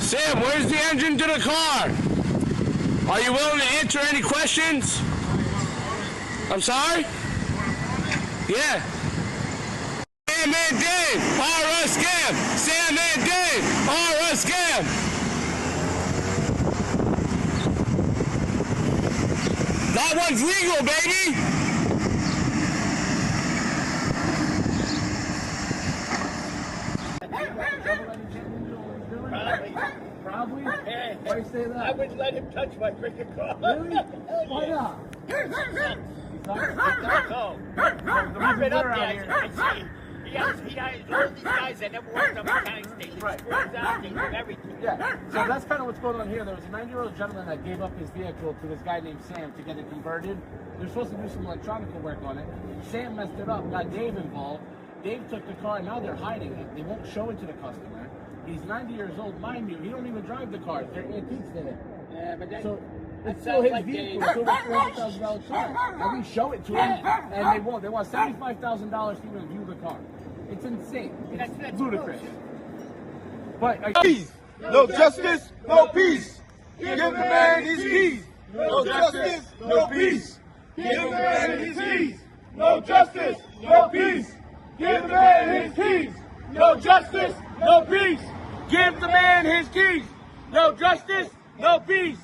Sam, where's the engine to the car? Are you willing to answer any questions? I'm sorry? Yeah. Sam and Dave, RS Scam. Sam and Dave, RS Scam. That one's legal, baby. Probably? Why you say that? I wouldn't let him touch my freaking car. Really? Why not? No. I've been up there. I see. He has all these guys that never worked on mechanics. They do everything. Yeah. So that's kind of what's going on here. There was a 90-year-old gentleman that gave up his vehicle to this guy named Sam to get it converted. They're supposed to do some electronic work on it. Sam messed it up, got Dave involved. Dave took the car, and now they're hiding it. They won't show it to the customer. He's 90 years old, mind you. He don't even drive the cars. They're antiques to him. Yeah, but that, so it's still his vehicle. It's over $400,000 car. And we show it to him, and they won't. They want $75,000 to even view the car. It's insane. It's ludicrous. But peace. No justice, no peace. Give the man his keys. No justice, no peace. Give the man his keys. No justice, no peace. Give the man his keys. No justice, no peace. Give the man his keys. No justice, no peace.